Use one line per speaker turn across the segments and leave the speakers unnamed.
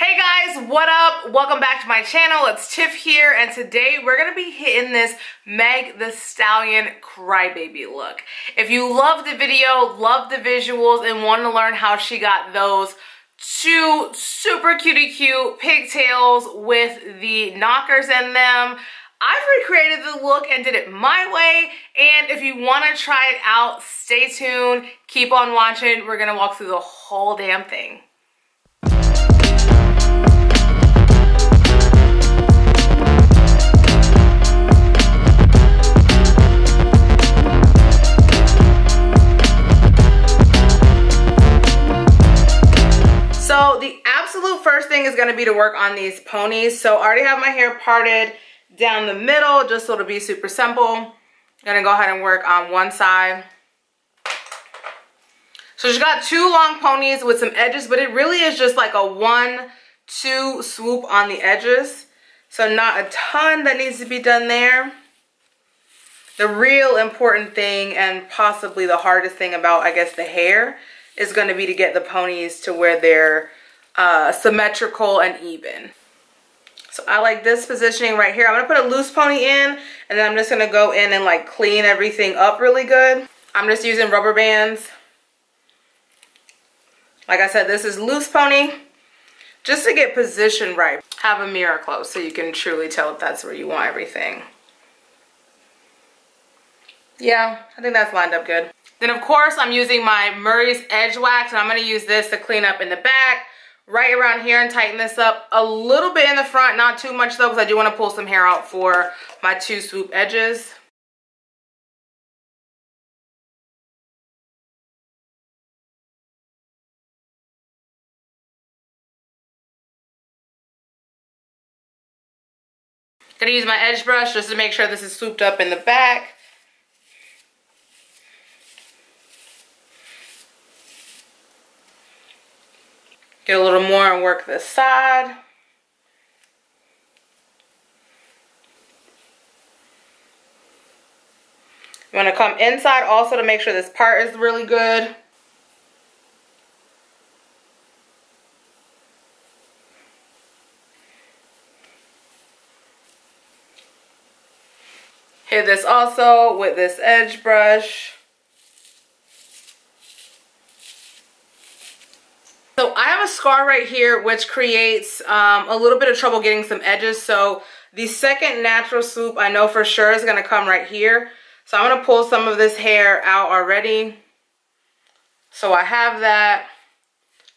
Hey guys, what up? Welcome back to my channel. It's Tiff here, and today we're gonna be hitting this Meg Thee Stallion crybaby look. If you love the video, love the visuals, and want to learn how she got those two super cutie cute pigtails with the knockers in them, I've recreated the look and did it my way. And if you want to try it out, stay tuned, keep on watching. We're gonna walk through the whole damn thing. So the absolute first thing is going to be to work on these ponies. So I already have my hair parted down the middle just so it'll be super simple. I'm going to go ahead and work on one side. So she's got two long ponies with some edges, but it really is just like a 1-2 swoop on the edges. So not a ton that needs to be done there. The real important thing, and possibly the hardest thing about, I guess, the hair, is going to be to get the ponies to where they're symmetrical and even. So I like this positioning right here. I'm going to put a loose pony in, and then I'm just going to go in and like clean everything up really good. I'm just using rubber bands. Like I said, this is loose pony. Just to get positioned right. Have a mirror close so you can truly tell if that's where you want everything. Yeah, I think that's lined up good. Then of course I'm using my Murray's Edge Wax, and I'm going to use this to clean up in the back, right around here, and tighten this up a little bit in the front, not too much though, because I do want to pull some hair out for my 2 swoop edges. Gonna use my edge brush just to make sure this is swooped up in the back. Get a little more and work this side. I'm going to come inside also to make sure this part is really good. Hit this also with this edge brush. So I have a scar right here which creates a little bit of trouble getting some edges. So the second natural swoop I know for sure is going to come right here. So I'm going to pull some of this hair out already. So I have that.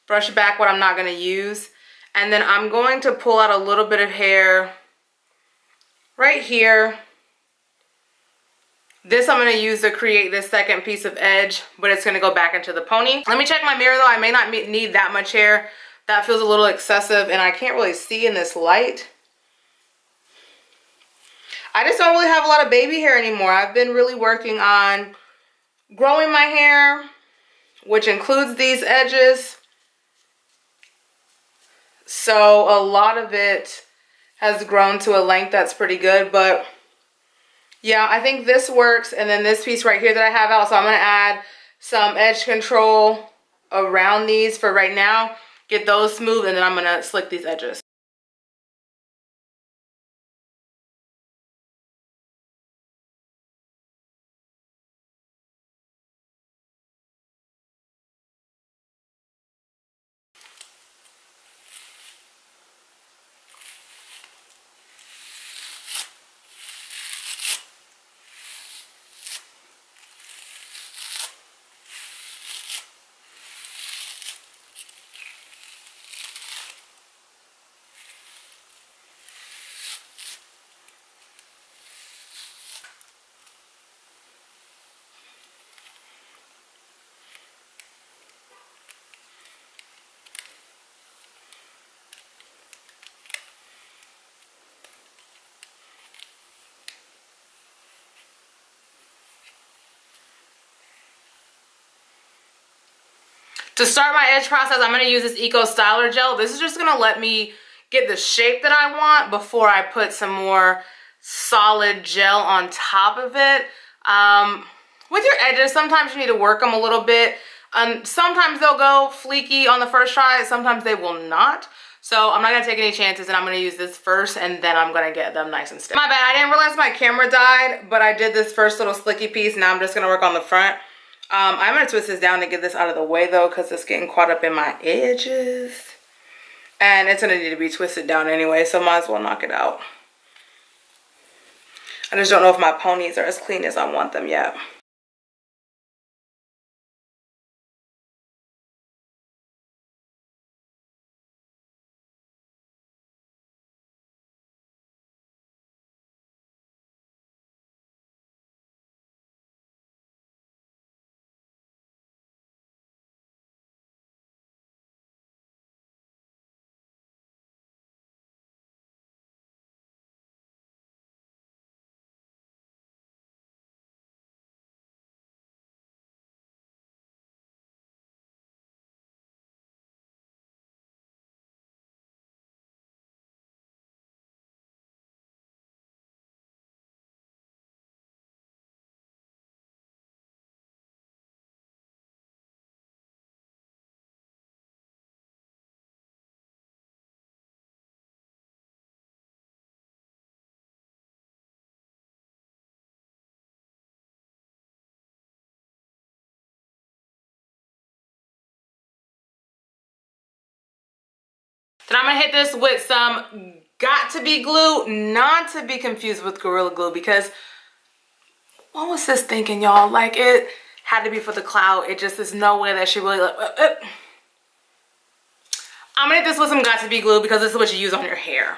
Brush back what I'm not going to use. And then I'm going to pull out a little bit of hair right here. This I'm going to use to create this second piece of edge, but it's going to go back into the pony. Let me check my mirror though. I may not need that much hair. That feels a little excessive and I can't really see in this light. I just don't really have a lot of baby hair anymore. I've been really working on growing my hair, which includes these edges. So a lot of it has grown to a length that's pretty good, but yeah, I think this works. And then this piece right here that I have out, so I'm going to add some edge control around these for right now. Get those smooth, and then I'm going to slick these edges. To start my edge process, I'm going to use this Eco Styler gel. This is just going to let me get the shape that I want before I put some more solid gel on top of it. With your edges, sometimes you need to work them a little bit. Sometimes they'll go fleeky on the first try, sometimes they will not. So I'm not gonna take any chances, and I'm gonna use this first, and then I'm gonna get them nice and stiff. My bad, I didn't realize my camera died, but I did this first little slicky piece. Now I'm just gonna work on the front. I'm gonna twist this down to get this out of the way though, because it's getting caught up in my edges. And it's gonna need to be twisted down anyway, so might as well knock it out. I just don't know if my ponies are as clean as I want them yet. Then I'm gonna hit this with some Got To Be glue, not to be confused with Gorilla Glue, because what was this thinking, y'all? Like, it had to be for the cloud. It just is no way that she really like, I'm gonna hit this with some Got To Be glue because this is what you use on your hair.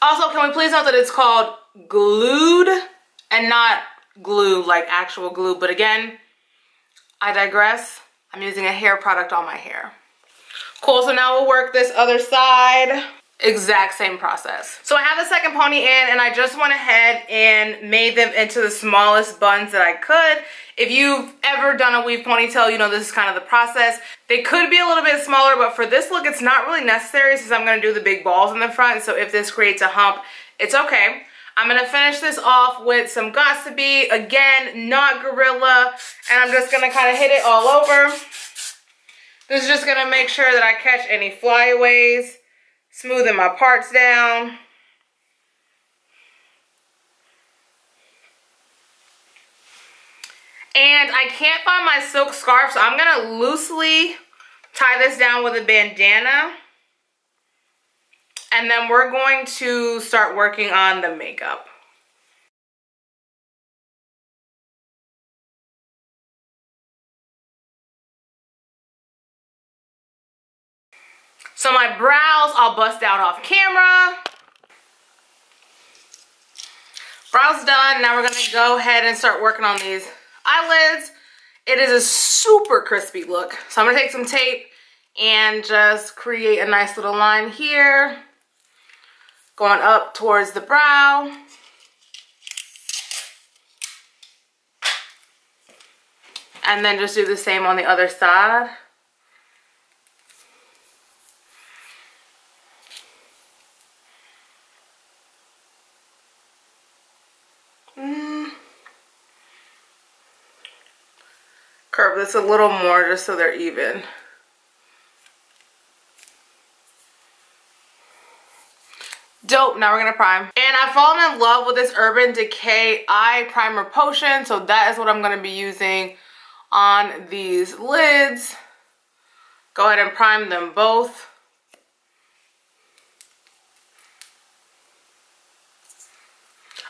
Also, can we please note that it's called glued and not glue like actual glue. But again, I digress. I'm using a hair product on my hair. Cool, so now we'll work this other side. Exact same process. So I have the second pony in, and I just went ahead and made them into the smallest buns that I could. If you've ever done a weave ponytail, you know this is kind of the process. They could be a little bit smaller, but for this look, it's not really necessary since I'm gonna do the big balls in the front. So if this creates a hump, it's okay. I'm gonna finish this off with some Got To Be, again, not Gorilla, and I'm just gonna kind of hit it all over. This is just gonna make sure that I catch any flyaways, smoothing my parts down. And I can't find my silk scarf, so I'm gonna loosely tie this down with a bandana. And then we're going to start working on the makeup. So my brows, I'll bust out off camera. Brows done. Now we're gonna go ahead and start working on these eyelids. It is a super crispy look. So I'm gonna take some tape and just create a nice little line here, going up towards the brow. And then just do the same on the other side. Curve this a little more just so they're even. Dope, now we're gonna prime. And I've fallen in love with this Urban Decay Eye Primer Potion, so that is what I'm gonna be using on these lids. Go ahead and prime them both.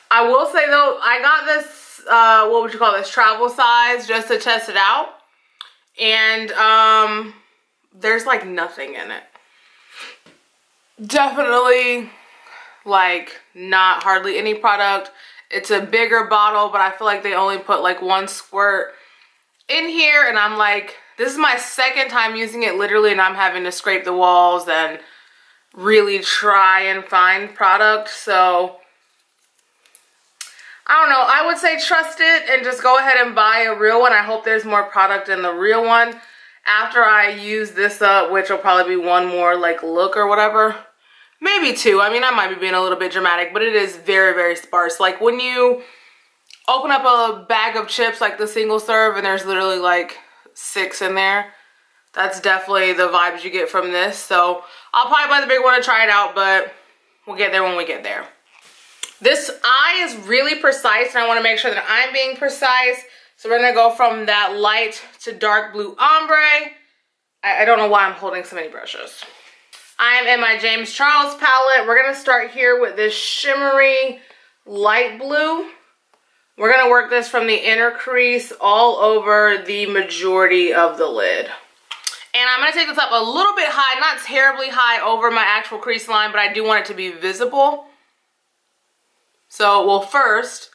I will say though, I got this, what would you call this, travel size, just to test it out. And there's like nothing in it. Definitely like not hardly any product. It's a bigger bottle, but I feel like they only put like 1 squirt in here. And I'm like, this is my second time using it literally, and I'm having to scrape the walls and really try and find product. So I don't know, I would say trust it and just go ahead and buy a real one. I hope there's more product in the real one after I use this up, which will probably be one more like look or whatever. maybe 2. I mean, I might be being a little bit dramatic, but it is very, very sparse. Like when you open up a bag of chips, like the single serve, and there's literally like 6 in there. That's definitely the vibes you get from this. So I'll probably buy the big one to try it out, but we'll get there when we get there. This eye is really precise, and I want to make sure that I'm being precise. So we're gonna go from that light to dark blue ombre. I don't know why I'm holding so many brushes. I am in my James Charles palette. We're gonna start here with this shimmery light blue. We're gonna work this from the inner crease all over the majority of the lid. And I'm gonna take this up a little bit high, not terribly high over my actual crease line, but I do want it to be visible. So we'll first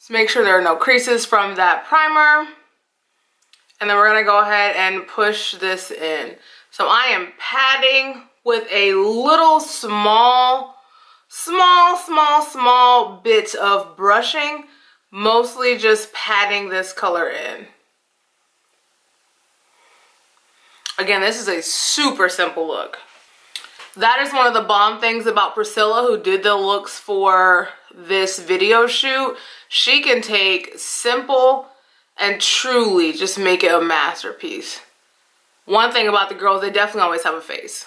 make sure there are no creases from that primer. And then we're gonna go ahead and push this in. So I am padding with a little small bit of brushing, mostly just patting this color in. Again, this is a super simple look. That is one of the bomb things about Priscilla, who did the looks for this video shoot. She can take simple and truly just make it a masterpiece. One thing about the girls, they definitely always have a face.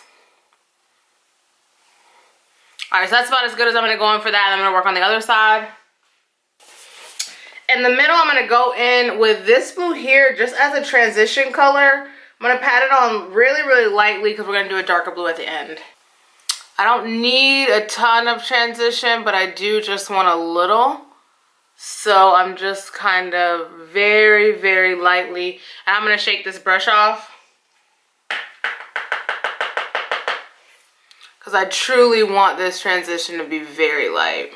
All right, so that's about as good as I'm gonna go in for that. I'm gonna work on the other side. In the middle, I'm gonna go in with this blue here just as a transition color. I'm gonna pat it on really, really lightly because we're gonna do a darker blue at the end. I don't need a ton of transition, but I do just want a little. So I'm just kind of very, very lightly, and I'm gonna shake this brush off because I truly want this transition to be very light.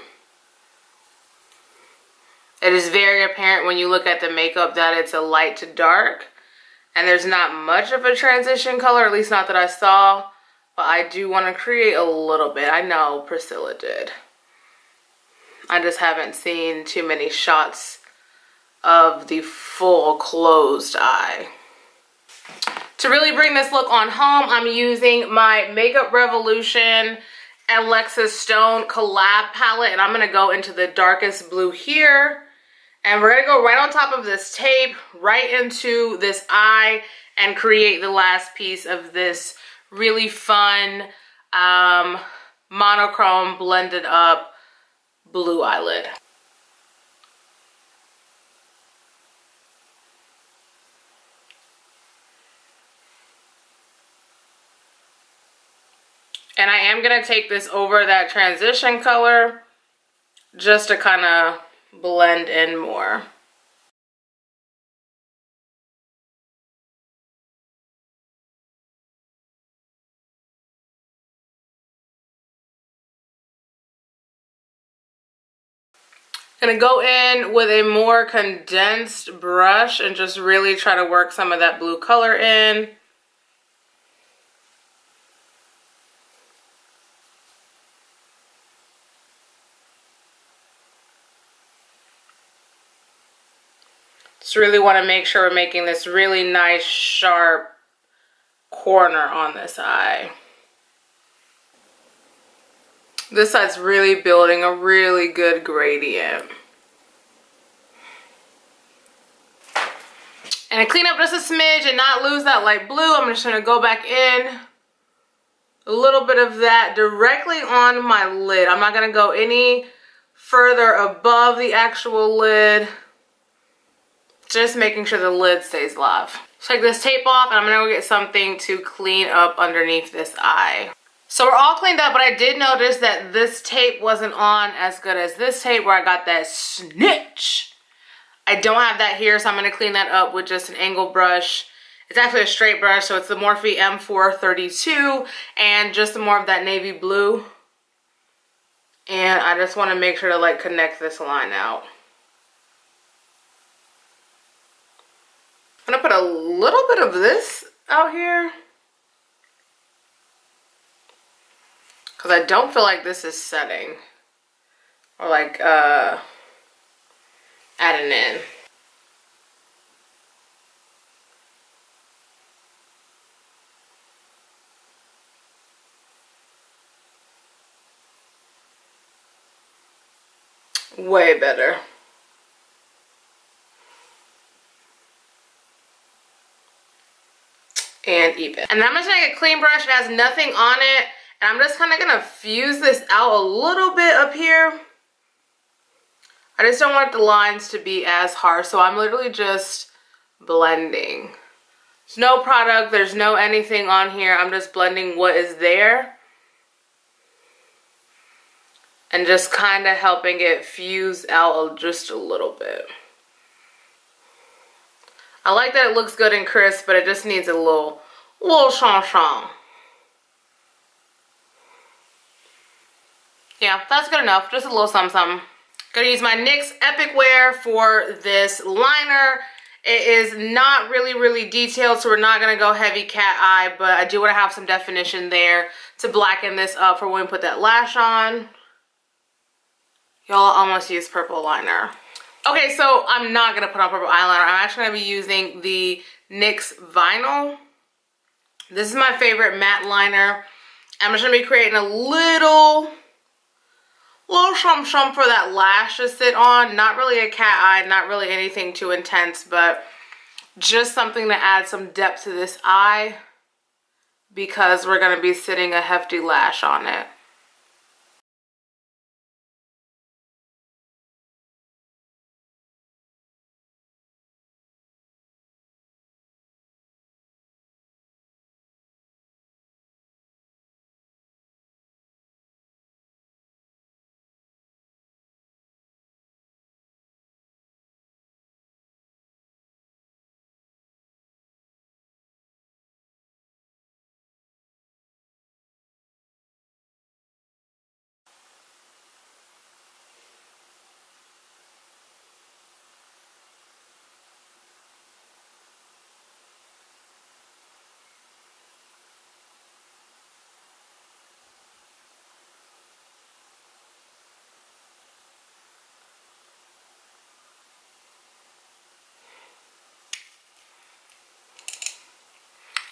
It is very apparent when you look at the makeup that it's a light to dark, and there's not much of a transition color, at least not that I saw, but I do want to create a little bit. I know Priscilla did. I just haven't seen too many shots of the full closed eye. To really bring this look on home, I'm using my Makeup Revolution Alexis Stone collab palette, and I'm gonna go into the darkest blue here. And we're gonna go right on top of this tape, right into this eye, and create the last piece of this really fun monochrome blended up blue eyelid. And I am gonna take this over that transition color just to kind of blend in more. Gonna go in with a more condensed brush and just really try to work some of that blue color in. Just really want to make sure we're making this really nice sharp corner on this eye. This side's really building a really good gradient. And to clean up just a smidge and not lose that light blue, I'm just gonna go back in a little bit of that directly on my lid. I'm not gonna go any further above the actual lid. Just making sure the lid stays live. Take this tape off, and I'm gonna go get something to clean up underneath this eye. So we're all cleaned up, but I did notice that this tape wasn't on as good as this tape where I got that snitch. I don't have that here, so I'm gonna clean that up with just an angle brush. It's actually a straight brush, so it's the Morphe M432 and just more of that navy blue. And I just wanna make sure to like connect this line out. I'm gonna put a little bit of this out here because I don't feel like this is setting or like adding in. Way better. And even. And then I'm just gonna take a clean brush. It has nothing on it. And I'm just kind of gonna fuse this out a little bit up here. I just don't want the lines to be as harsh. So I'm literally just blending. There's no product, there's no anything on here. I'm just blending what is there. And just kind of helping it fuse out just a little bit. I like that it looks good and crisp, but it just needs a little shang. Yeah, that's good enough. Just a little something. Gonna use my NYX Epic Wear for this liner. It is not really detailed, so we're not gonna go heavy cat eye, but I do want to have some definition there to blacken this up for when we put that lash on. Y'all almost used purple liner. Okay, so I'm not gonna put on purple eyeliner. I'm actually gonna be using the NYX Vinyl. This is my favorite matte liner. I'm just gonna be creating a little shum for that lash to sit on. Not really a cat eye, not really anything too intense, but just something to add some depth to this eye because we're gonna be sitting a hefty lash on it.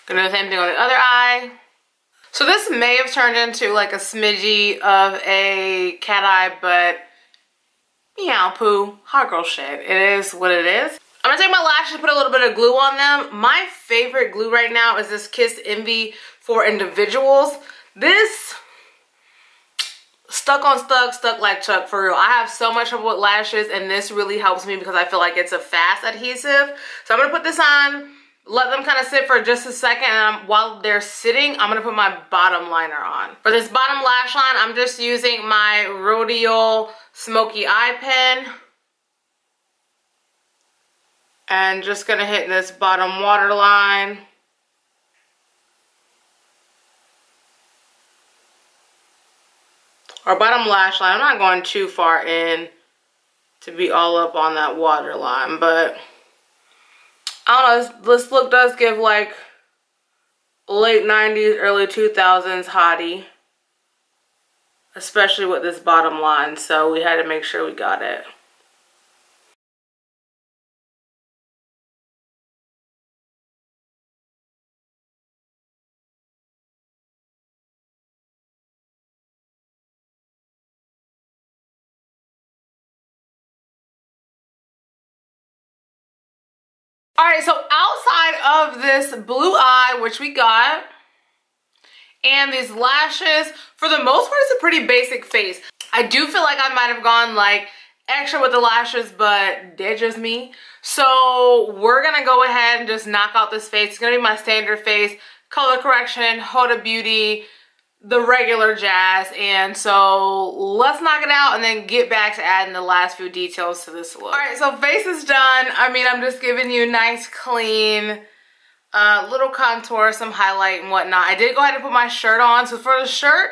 Gonna do the same thing on the other eye. So this may have turned into like a smidgy of a cat eye, but meow poo, hot girl shit. It is what it is. I'm gonna take my lashes, put a little bit of glue on them. My favorite glue right now is this Kiss Envy for Individuals. This stuck like Chuck, for real. I have so much trouble with lashes, and this really helps me because I feel like it's a fast adhesive. So I'm gonna put this on, let them kind of sit for just a second, and while they're sitting, I'm gonna put my bottom liner on. For this bottom lash line, I'm just using my Rodial Smoky Eye Pen. And just gonna hit this bottom waterline. Or bottom lash line. I'm not going too far in to be all up on that waterline, but I don't know, this look does give like late 90s, early 2000s hottie. Especially with this bottom line, so we had to make sure we got it. Alright, so outside of this blue eye, which we got, and these lashes, for the most part, it's a pretty basic face. I do feel like I might have gone like extra with the lashes, but they're just me. So we're gonna go ahead and just knock out this face. It's gonna be my standard face, color correction, Huda Beauty, the regular jazz. And so let's knock it out and then get back to adding the last few details to this look. All right, so face is done. I mean, I'm just giving you nice, clean, little contour, some highlight and whatnot. I did go ahead and put my shirt on. So for the shirt,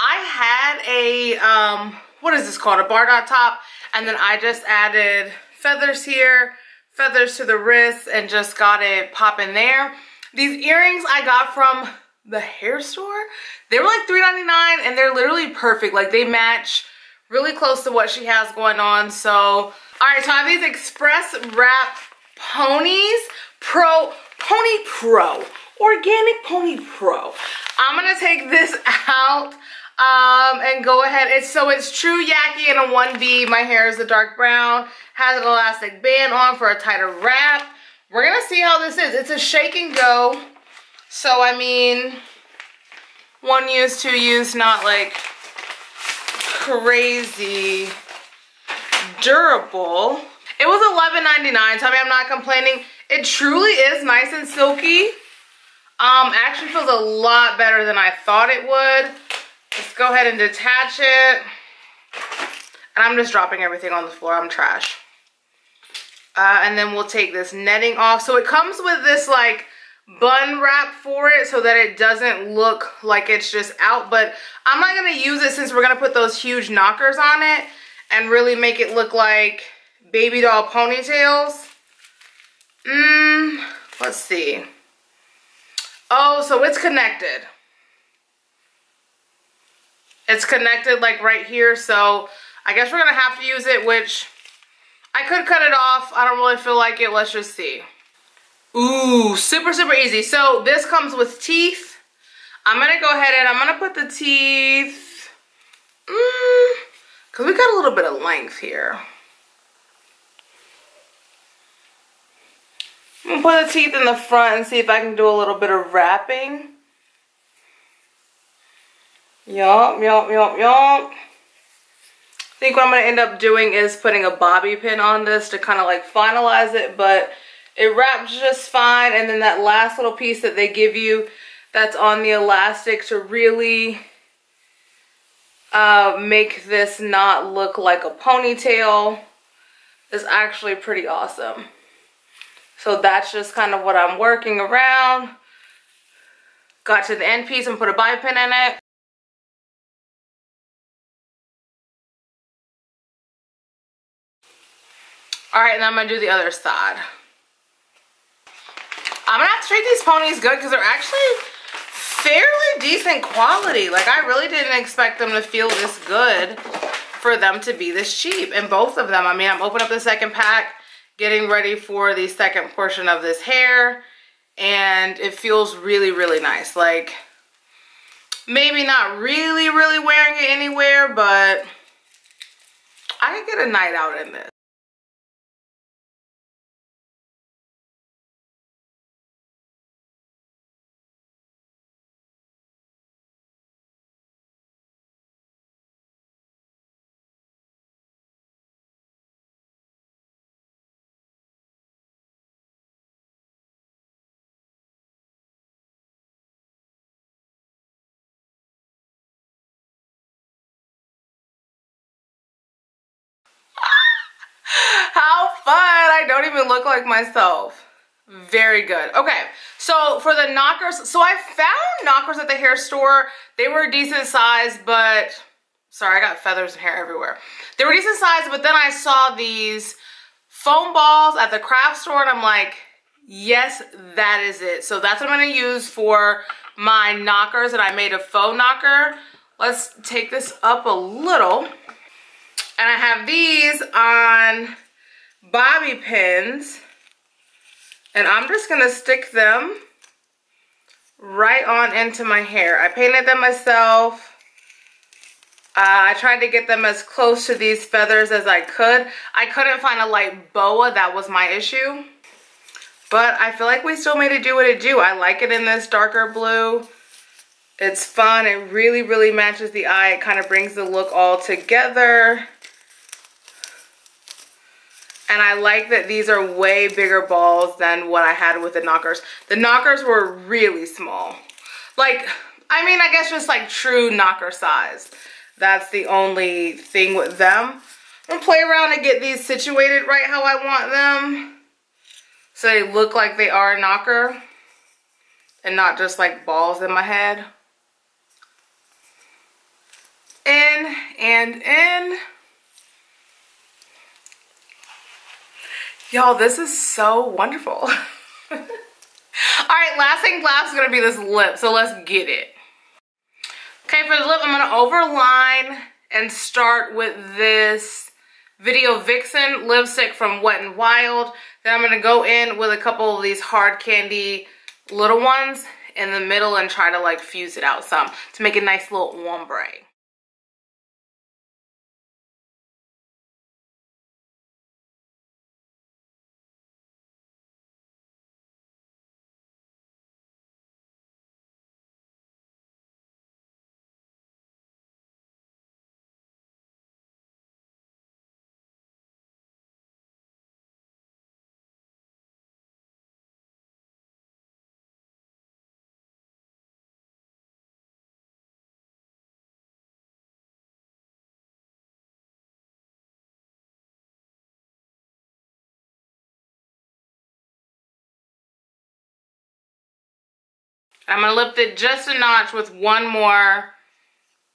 I had a, what is this called? A bar dot top. And then I just added feathers here, feathers to the wrists, and just got it popping there. These earrings I got from the hair store. They were like $3.99 and they're literally perfect. Like they match really close to what she has going on. So, all right, so I have these Express Wrap Ponies Pony Pro, Organic Pony Pro. I'm gonna take this out And go ahead. It's true Yaki in a 1B. My hair is a dark brown. Has an elastic band on for a tighter wrap. We're gonna see how this is. It's a shake and go. So I mean, 1 use, 2 use, not like crazy durable. It was $11.99, so I mean, I'm not complaining. It truly is nice and silky. Actually feels a lot better than I thought it would. Let's go ahead and detach it. And I'm just dropping everything on the floor. I'm trash. And then we'll take this netting off. So it comes with this like bun wrap for it so that it doesn't look like it's just out. But I'm not going to use it since we're going to put those huge knockers on it and really make it look like baby doll ponytails. Let's see. Oh, so it's connected. It's connected like right here, so I guess we're gonna have to use it, which I could cut it off. I don't really feel like it. Let's just see. Ooh, super, super easy. So this comes with teeth. I'm gonna go ahead and I'm gonna put the teeth, because we got a little bit of length here. I'm gonna put the teeth in the front and see if I can do a little bit of wrapping. Yup. I think what I'm gonna end up doing is putting a bobby pin on this to kind of like finalize it, but it wraps just fine. And then that last little piece that they give you that's on the elastic to really make this not look like a ponytail is actually pretty awesome. So that's just kind of what I'm working around. Got to the end piece and put a bobby pin in it. All right, and then I'm gonna do the other side. I'm gonna have to treat these ponies good because they're actually fairly decent quality. Like, I really didn't expect them to feel this good for them to be this cheap. And both of them, I mean, I'm opening up the second pack, getting ready for the second portion of this hair, and it feels really, really nice. Like, maybe not really, really wearing it anywhere, but I could get a night out in this. How fun! I don't even look like myself. Very good. Okay, so for the knockers, so I found knockers at the hair store. They were a decent size, but sorry, I got feathers and hair everywhere. They were decent size, but then I saw these foam balls at the craft store, and I'm like, yes, that is it. So that's what I'm gonna use for my knockers, and I made a faux knocker. Let's take this up a little. And I have these on bobby pins, and I'm just gonna stick them right on into my hair. I painted them myself. I tried to get them as close to these feathers as I could. I couldn't find a light boa, that was my issue. But I feel like we still made it do what it do. I like it in this darker blue. It's fun, it really, really matches the eye. It kind of brings the look all together. And I like that these are way bigger balls than what I had with the knockers. The knockers were really small. Like, I mean, I guess just like true knocker size. That's the only thing with them. I'm gonna play around and get these situated right how I want them, so they look like they are a knocker and not just like balls in my head. In and in. Y'all, this is so wonderful. All right, last thing last is gonna be this lip, so let's get it. Okay, for the lip, I'm gonna overline and start with this Video Vixen lipstick from Wet n Wild. Then I'm gonna go in with a couple of these hard candy little ones in the middle and try to like fuse it out some to make a nice little ombre. I'm gonna lift it just a notch with one more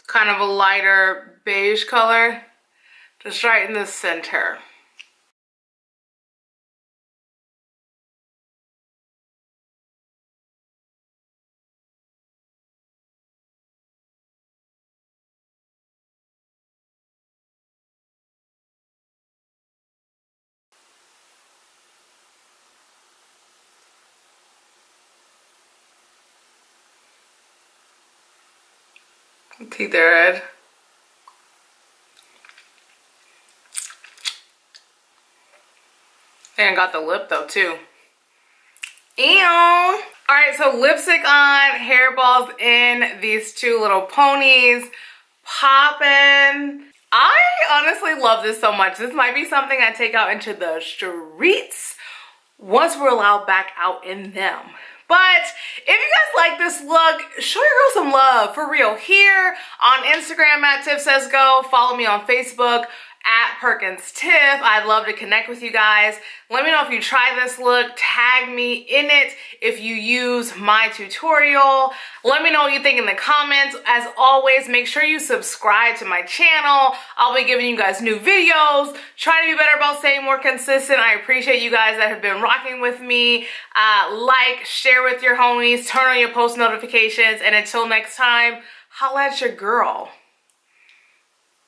kind of a lighter beige color, just right in the center. Teeth are red. And got the lip though too. Ew. Alright, so lipstick on, hairballs in, these two little ponies. Poppin'. I honestly love this so much. This might be something I take out into the streets once we're allowed back out in them. But if you guys like this look, show your girl some love, for real. Here on Instagram at Tiff Says Go. Follow me on Facebook at Perkins Tiff. I'd love to connect with you guys. Let me know if you try this look. Tag me in it if you use my tutorial. Let me know what you think in the comments. As always, make sure you subscribe to my channel. I'll be giving you guys new videos. Trying to be better about staying more consistent. I appreciate you guys that have been rocking with me. Like, share with your homies, turn on your post notifications, and until next time, holla at your girl.